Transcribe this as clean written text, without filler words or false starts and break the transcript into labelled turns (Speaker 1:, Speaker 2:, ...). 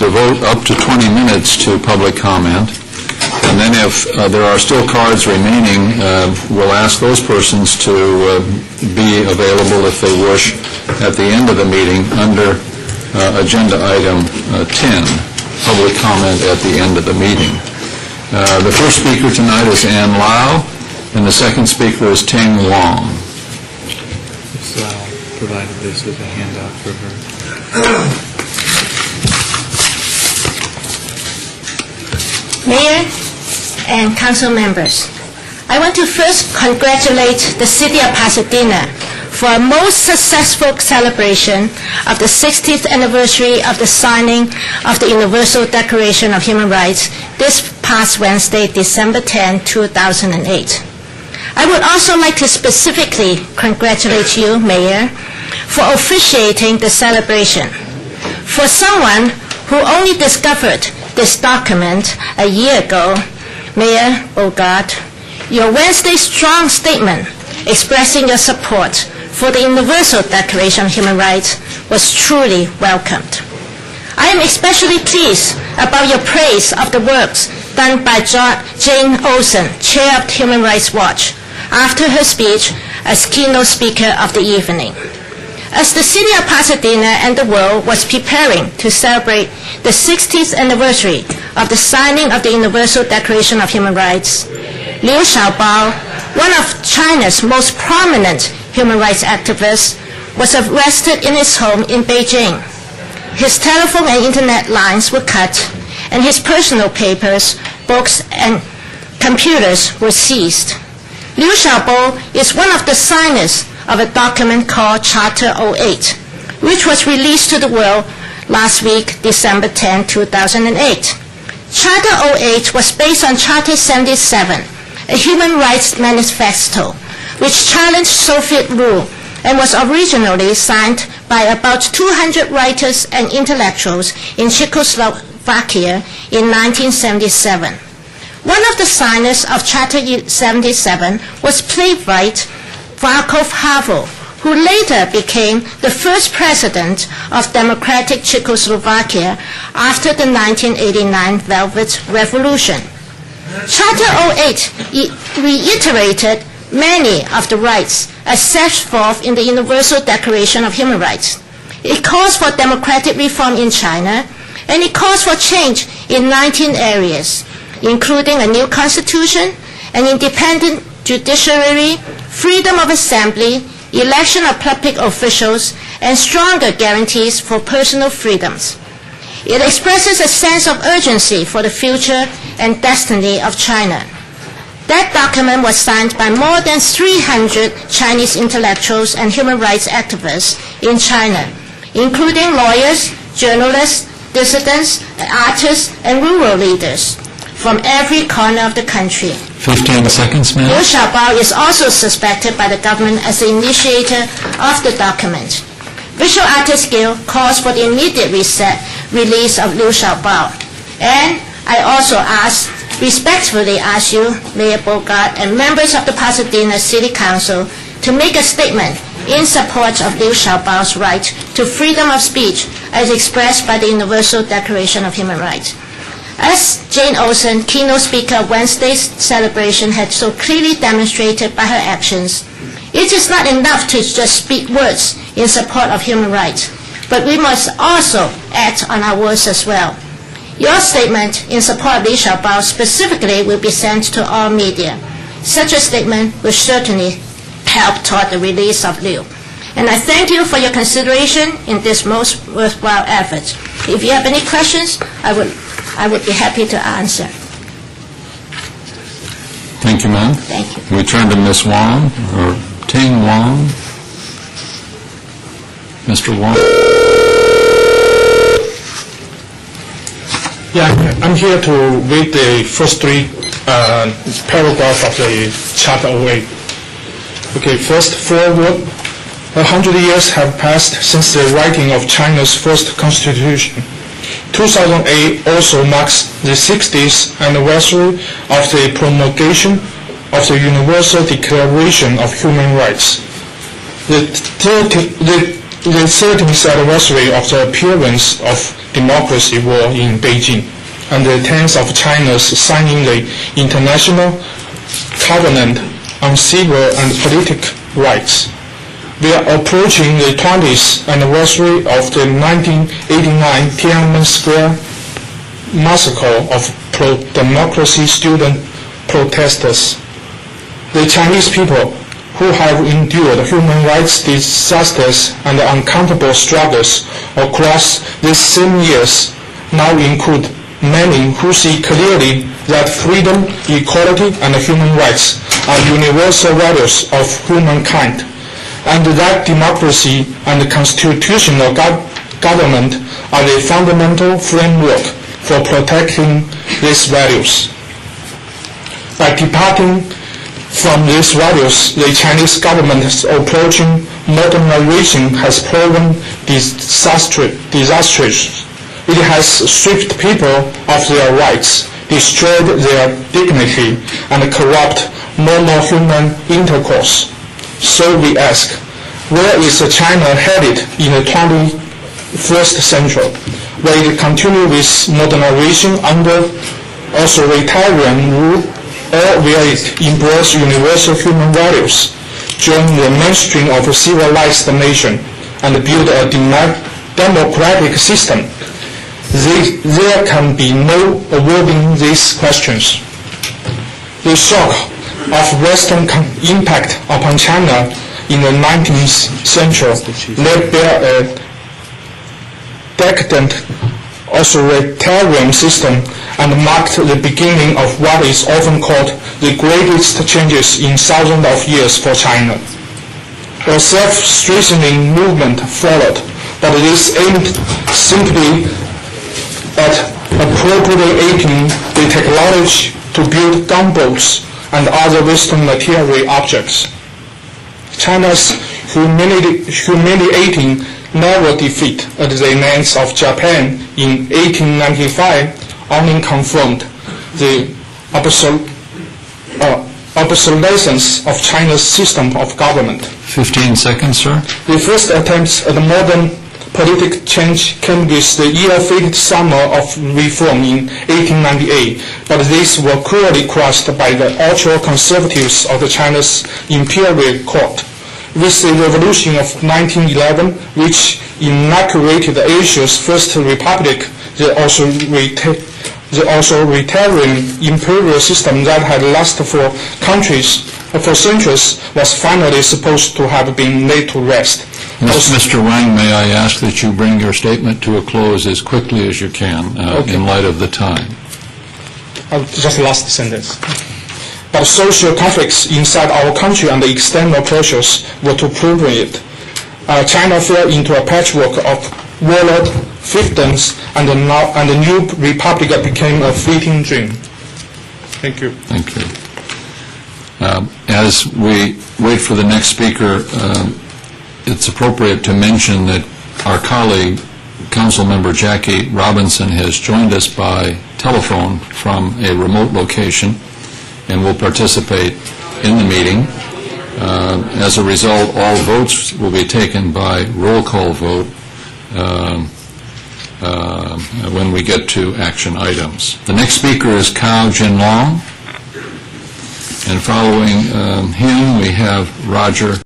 Speaker 1: devote up to 20 minutes to public comment. And then if there are still cards remaining, we'll ask those persons to be available if they wish at the end of the meeting under agenda item 10, public comment at the end of the meeting. The first speaker tonight is Ann Lau, and the second speaker is Ting Wong.
Speaker 2: So I'll provide this as a handout for her.
Speaker 3: Mayor and council members, I want to first congratulate the City of Pasadena for a most successful celebration of the 60th anniversary of the signing of the Universal Declaration of Human Rights this past Wednesday, December 10, 2008. I would also like to specifically congratulate you, Mayor, for officiating the celebration. For someone who only discovered this document a year ago, Mayor Bogart, your Wednesday strong statement expressing your support for the Universal Declaration of Human Rights was truly welcomed. I am especially pleased about your praise of the works done by Jane Olson, Chair of Human Rights Watch, after her speech as keynote speaker of the evening. As the City of Pasadena and the world was preparing to celebrate the 60th anniversary of the signing of the Universal Declaration of Human Rights, Liu Xiaobao, one of China's most prominent human rights activists, was arrested in his home in Beijing. His telephone and internet lines were cut, and his personal papers, books, and computers were seized. Liu Xiaobao is one of the signers of a document called Charter 08, which was released to the world last week, December 10, 2008. Charter 08 was based on Charter 77, a human rights manifesto, which challenged Soviet rule and was originally signed by about 200 writers and intellectuals in Czechoslovakia in 1977. One of the signers of Charter 77 was playwright Václav Havel, who later became the first president of democratic Czechoslovakia after the 1989 Velvet Revolution. Charter 08 reiterated many of the rights as set forth in the Universal Declaration of Human Rights. It calls for democratic reform in China, and it calls for change in 19 areas, including a new constitution, an independent judiciary, freedom of assembly, election of public officials, and stronger guarantees for personal freedoms. It expresses a sense of urgency for the future and destiny of China. That document was signed by more than 300 Chinese intellectuals and human rights activists in China, including lawyers, journalists, dissidents, artists, and rural leaders from every corner of the country.
Speaker 1: 15 seconds, ma'am.
Speaker 3: Liu Xiaobao is also suspected by the government as the initiator of the document. Visual Artists Guild calls for the immediate release of Liu Xiaobao. And I also respectfully ask you, Mayor Bogart, and members of the Pasadena City Council to make a statement in support of Liu Xiaobao's right to freedom of speech as expressed by the Universal Declaration of Human Rights. As Jane Olson, keynote speaker of Wednesday's celebration, had so clearly demonstrated by her actions, it is not enough to just speak words in support of human rights, but we must also act on our words as well. Your statement in support of Liu Xiaobao specifically will be sent to all media. Such a statement will certainly help toward the release of Liu. And I thank you for your consideration in this most worthwhile effort. If you have any questions, I would be happy to answer.
Speaker 1: Thank you, ma'am.
Speaker 3: Thank you.
Speaker 1: We turn to Ms. Wong, or Ting Wong. Mr. Wong.
Speaker 4: Yeah, I'm here to read the first three paragraphs of the Charter 08. Okay, first forward. 100 years have passed since the writing of China's first constitution. 2008 also marks the 60th anniversary of the promulgation of the Universal Declaration of Human Rights. The the 13th anniversary of the appearance of democracy were in Beijing, and the 10th of China's signing the International Covenant on Civil and Political Rights. We are approaching the 20th anniversary of the 1989 Tiananmen Square massacre of pro-democracy student protesters. The Chinese people, who have endured human rights disasters and uncountable struggles across these same years, now include many who see clearly that freedom, equality, and human rights are universal values of humankind, and that democracy and constitutional government are the fundamental framework for protecting these values. By departing from these values, the Chinese government's approaching modernization has proven disastrous. It has stripped people of their rights, destroyed their dignity, and corrupt normal human intercourse. So we ask, where is China headed in the 21st century? Will it continue with modernization under authoritarian rule, or will it embrace universal human values, join the mainstream of a civilized nation, and build a democratic system? There can be no avoiding these questions. The shock of Western impact upon China in the 19th century laid bare a decadent authoritarian system and marked the beginning of what is often called the greatest changes in thousands of years for China. A self-strengthening movement followed, but this aimed simply at appropriating the technology to build gunboats and other Western material objects. China's humiliating naval defeat at the hands of Japan in 1895 only confirmed the obsolescence of China's system of government.
Speaker 1: 15 seconds, sir.
Speaker 4: The first attempts at modern political change came with the ill-fated summer of reform in 1898, but these were cruelly crushed by the ultra-conservatives of the China's imperial court. With the revolution of 1911, which inaugurated Asia's first republic, the authoritarian imperial system that had lasted for centuries was finally supposed to have been laid to rest.
Speaker 1: Mr. Wang, may I ask that you bring your statement to a close as quickly as you can in light of the time?
Speaker 4: Just the last sentence. But social conflicts inside our country and the external pressures were to prove it. China fell into a patchwork of warlord fiefdoms, and the new republic became a fleeting dream. Thank you.
Speaker 1: Thank you. As we wait for the next speaker, it's appropriate to mention that our colleague, Council Member Jackie Robinson, has joined us by telephone from a remote location and will participate in the meeting. As a result, all votes will be taken by roll call vote when we get to action items. The next speaker is Cao Jinlong, and following him we have Roger